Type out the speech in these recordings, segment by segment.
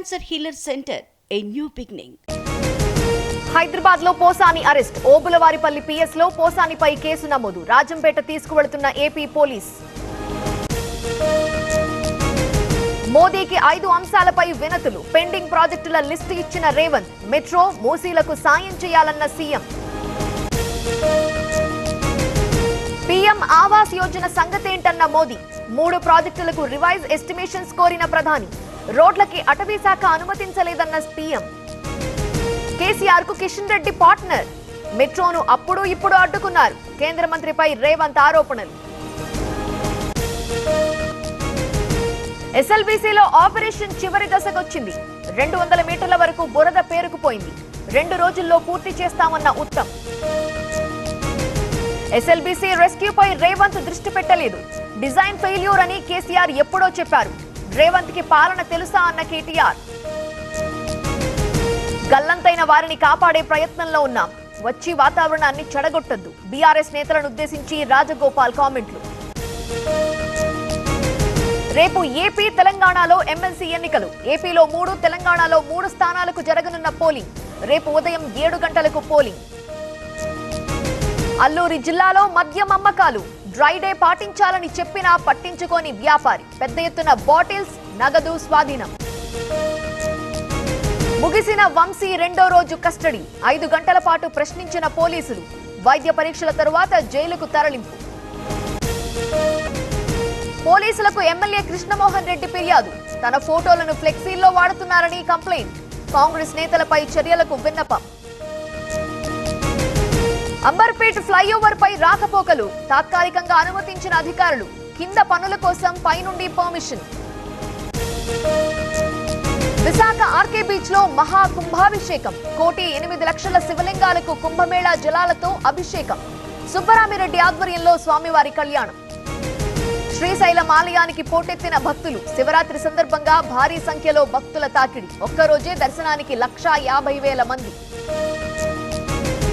Cancer Healer Center, a new beginning. Hyderabad లో Posani arrest. Obulavaripalli PS లో పోసానిపై కేసు నమోదు. రాజంపేట తీసుకువెళ్తున్న ఏపీ పోలీస్. మోదీకి 5 అంశాలపై వినతులు. పెండింగ్ ప్రాజెక్టుల లిస్టు ఇచ్చిన రేవంత్. మెట్రో, మూసీలకు సాయం చేయాలన్న సీఎం. పీఎం ఆవాస్ యోజన సంగతేంటన్న మోదీ. 3 ప్రాజెక్టులకు రివైజ్ ఎస్టిమేషన్స్ కోరిన ప్రధాని. రోడ్లకి అటవీ శాఖ అనుమతించలేదన్న పీఎం. కేసీఆర్ కు కిషన్ రెడ్డి పార్ట్నర్. మెట్రోను అప్పుడు ఇప్పుడు అడ్డుకున్నారు. కేంద్ర మంత్రిపై రేవంత్ ఆరోపణలు. ఎస్ఎల్బీసీలో ఆపరేషన్ చివరి దశకొచ్చింది. 200 మీటర్ల వరకు బురద పేరుకుపోయింది. 2 రోజుల్లో పూర్తి చేస్తామన్న ఉత్తమ్. ఎస్ఎల్బీసీ రెస్క్యూపై రేవంత్ దృష్టి పెట్టలేదు. డిజైన్ ఫెయిల్యూర్ అని కేసీఆర్ ఎప్పుడో చెప్పారు. రేవంత్ కి పాలన తెలుసా అన్న కేటీఆర్. గల్లంతైన వారిని కాపాడే ప్రయత్నంలో ఉన్నాం. వచ్చి వాతావరణాన్ని చెడగొట్టొద్దు. బీఆర్ఎస్ నేతలను ఉద్దేశించి రాజగోపాల్ కామెంట్లు. రేపు ఏపీ తెలంగాణలో ఎమ్మెల్సీ ఎన్నికలు. ఏపీలో 3, తెలంగాణలో 3 స్థానాలకు జరగనున్న పోలింగ్. రేపు ఉదయం 7 గంటలకు పోలింగ్. అల్లూరి జిల్లాలో మద్యం అమ్మకాలు. డ్రై డే పాటించాలని చెప్పినా పట్టించుకోని వ్యాపారి. పెద్ద ఎత్తున బాటిల్స్, నగదు స్వాధీనం. ముగిసిన వంశీ 2వ రోజు కస్టడీ. 5 గంటల పాటు ప్రశ్నించిన పోలీసులు. వైద్య పరీక్షల తరువాత జైలుకు తరలింపు. పోలీసులకు ఎమ్మెల్యే కృష్ణమోహన్ రెడ్డి ఫిర్యాదు. తన ఫోటోలను ఫ్లెక్సీల్లో వాడుతున్నారని కంప్లైంట్. కాంగ్రెస్ నేతలపై చర్యలకు విన్నపం. అంబర్పేట్ ఫ్లైఓవర్ పై రాకపోకలు. తాత్కాలికంగా అనుమతించిన అధికారులు. కింద పనుల కోసం పైనుండి పర్మిషన్. విశాఖ ఆర్కే బీచ్ లో మహా కుంభాభిషేకం. 1,08,00,000 శివలింగాలకు కుంభమేళా జలాలతో అభిషేకం. సుబ్బరామిరెడ్డి ఆధ్వర్యంలో స్వామివారి కళ్యాణం. శ్రీశైలం ఆలయానికి పోటెత్తిన భక్తులు. శివరాత్రి సందర్భంగా భారీ సంఖ్యలో భక్తుల తాకిడి. ఒక్కరోజే దర్శనానికి 1,50,000 మంది.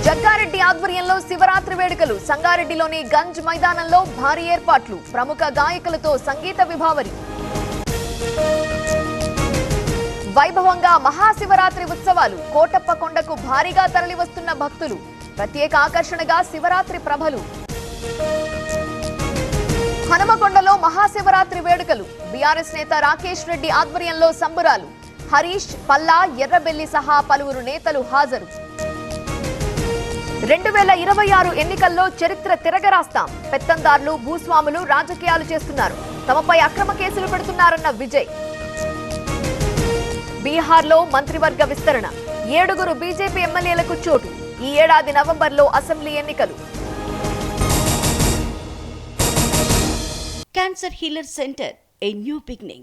జగ్గారెడ్డి ఆధ్వర్యంలో శివరాత్రి వేడుకలు. సంగారెడ్డిలోని గంజ్ మైదానంలో భారీ ఏర్పాట్లు. ప్రముఖ గాయకులతో సంగీత విభావరి. వైభవంగా మహాశివరాత్రి ఉత్సవాలు. కోటప్ప కొండకు భారీగా తరలివస్తున్న భక్తులు. ప్రత్యేక ఆకర్షణగా శివరాత్రి ప్రభలు. హనుమకొండలో మహాశివరాత్రి వేడుకలు. బీఆర్ఎస్ నేత రాకేష్ రెడ్డి ఆధ్వర్యంలో సంబురాలు. హరీష్, పల్లా, ఎర్రబెల్లి సహా పలువురు నేతలు హాజరు. 2026 ఎన్నికల్లో చరిత్ర తిరగరాస్తాం. పెత్తందారులు, భూస్వాములు రాజకీయాలు చేస్తున్నారు. తమపై అక్రమ కేసులు పెడుతున్నారన్న విజయ్. బీహార్లో మంత్రివర్గ విస్తరణ. 7 బీజేపీ ఎమ్మెల్యేలకు చోటు. ఈ ఏడాది నవంబర్లో అసెంబ్లీ ఎన్నికలు. Cancer Healer Center, a new beginning.